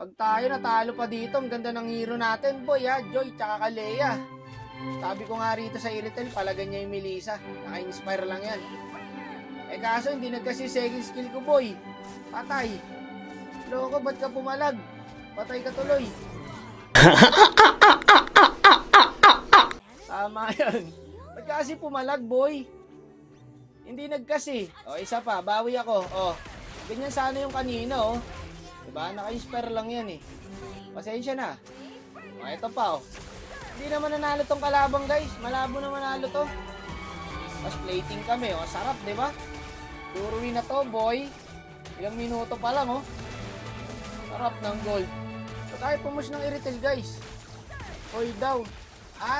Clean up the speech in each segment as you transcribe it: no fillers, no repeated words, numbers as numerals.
Pag tayo natalo pa dito, ang ganda ng hero natin, boy ha, Joy, tsaka Kalea. Sabi ko nga rito sa Iritel, palagan niya yung Melissa. Naka-inspire lang yan. Eh kaso, hindi nagkasi second skill ko, boy. Patay. Loko, ba't ka pumalag? Patay ka tuloy. Tama yan. Ba't ka kasi pumalag, boy? Hindi nagkasi. O, isa pa, bawi ako. O, ganyan sana yung kanina, o. Diba? Naka-inspire lang yan, eh. Pasensya na. O, ito pa, o. Hindi naman nanalo tong kalabang, guys. Malabo na manalo to. Mas plating kami, o. Sarap, diba? Puro win na to, boy. Ilang minuto pa lang, oh. Sarap ng gold. So, tayo pumus ng Iritel, guys. Hoy daw.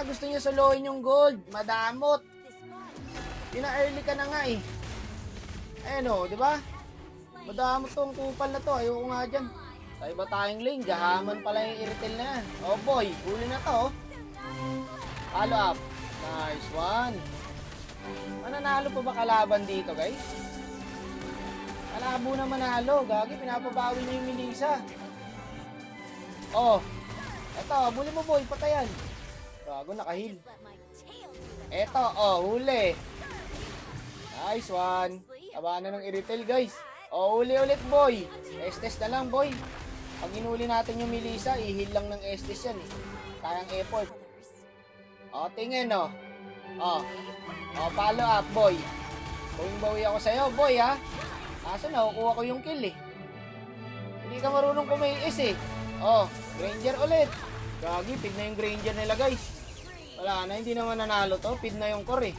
Gusto niya solohin yung gold. Madamot. Pina-early ka na nga, eh. Ayan, oh, di ba? Madamot tong kupal na to. Ayoko nga dyan. Sa iba tayong lane. Gahaman pala yung Iritel na yan. Oh, boy. Huli na to, oh. Follow up. Nice one. Mananalo pa ba kalaban dito, guys? Malabo na manalo. Gagi, pinapabawi niya yung Melissa. Oh. Eto, buli mo, boy. Patayan. Gago, nakahil. Eto, oh, huli. Nice one. Tabanan ng Iritel, guys. Oh, huli ulit, boy. Estes na lang, boy. Pag inuli natin yung Melissa, ihil lang ng Estes yan, eh. Kayang effort. Oh, tingin, oh. Oh. Oh, follow up, boy. Bawing-bawi ako sa'yo, boy, ha. Kaso nakukuha ko yung kill, eh. Hindi ka marunong kumayis, eh. Oh, Granger ulit. Gagi, pid na yung Granger nila, guys. Wala na, hindi naman nanalo to. Pid na yung core, eh.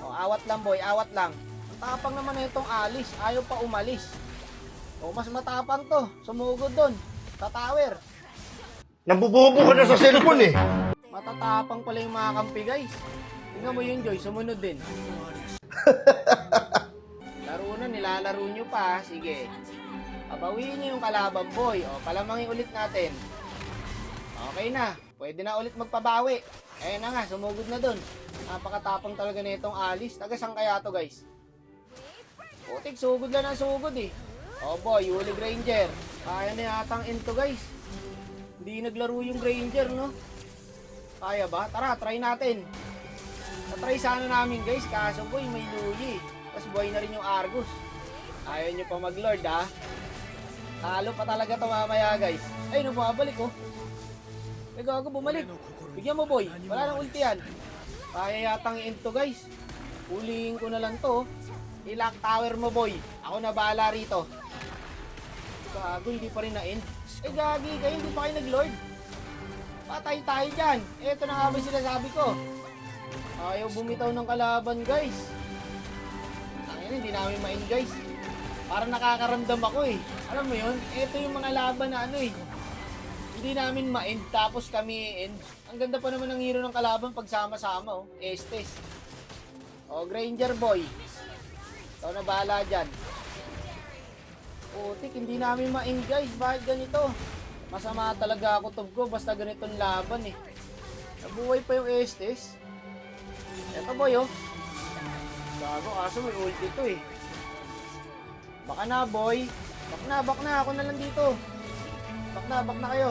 Oh, awat lang, boy, awat lang. Ang tapang naman na itong Alice. Ayaw pa umalis. Oh, mas matapang to. Sumugod doon. Sa tower. Nabubobo ka na sa cellphone, eh. Matatapang pala yung mga kampi, guys. Tingnan mo yun, Joy. Sumunod din. Laro na, nilalaro nyo pa. Sige. Pabawiin nyo yung kalaban, boy. O, palamangin ulit natin. Okay na. Pwede na ulit magpabawi. Ayan na nga, sumugod na dun. Napakatapang talaga na itong Alice. Tagasang kaya to, guys? Putik, sugod lang ang sugod, eh. O, boy, huli Granger. Kaya na yatang into, guys. Hindi naglaro yung Granger, no? Kaya ba? Tara, try natin. Natry sana namin, guys. Kaso, boy, may luyi. Tapos buhay na rin yung Argus. Ayaw nyo pa mag-lord, ha? Talo pa talaga to mamaya, guys. Ay, bumabalik, oh. Ay, gago, bumalik. Bigyan mo, boy. Wala nang ulti yan. Kaya yatang into, guys. Huliin ko na lang to. I-lock tower mo, boy. Ako na bahala rito. Gago, hindi pa rin na-end. Eh, gagi, kayo hindi pa kayo nag-lord. Patay tayo dyan. Eto na nga ba sinasabi ko. Ayaw bumitaw ng kalaban, guys. Tangina, hindi namin ma-end, guys. Parang nakakaramdam ako, eh. Alam mo yun? Ito yung mga laban na ano, eh. Hindi namin ma-end, tapos kami end. Ang ganda pa naman ng hero ng kalaban pag sama-sama, oh. Estes. Oh, Granger, boy. Ikaw na bahala dyan. Putik, hindi namin ma-end, guys. Bakit ganito? Masama talaga ako, tub ko, basta ganitong laban, eh. Nabuhay pa yung Estes. Eto, boy, oh. Gago, kaso may ulti to, eh. Baka na, boy. Bak na. Ako na lang dito. Bak na kayo.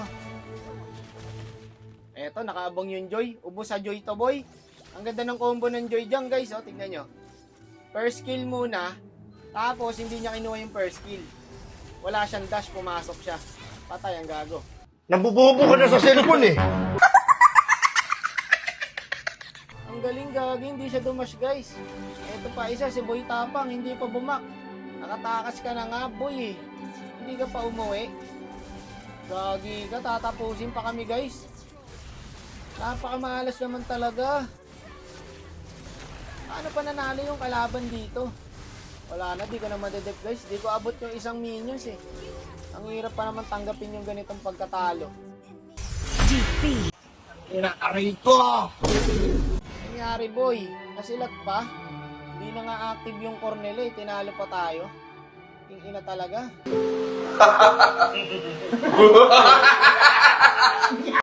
Eto, nakaabang yung Joy. Ubos sa Joy to, boy. Ang ganda ng combo ng Joy dyan, guys. Oh, tingnan nyo. First kill muna. Tapos, hindi niya kinuha yung first kill. Wala siyang dash, pumasok siya. Patay ang gago. Nabubobo ka na sa cellphone, eh. Ang galing, gagi. Hindi siya dumash, guys. Eto pa isa, si Boy Tapang. Hindi pa bumak. Nakatakas ka na nga, boy, eh. Hindi ka pa umuwi. Gagi ka, tatapusin pa kami, guys. Napakamalas naman talaga. Paano pa nanalo yung kalaban dito? Wala na, di ko na madedep, guys. Di ko abot yung isang minions, eh. Ang hirap pa naman tanggapin yung ganitong pagkatalo. GP. Inaaray ko! Nangyari, boy. Nasilat pa. Hindi na nga active yung Cornel, eh. Tinalo pa tayo. Yung ina talaga.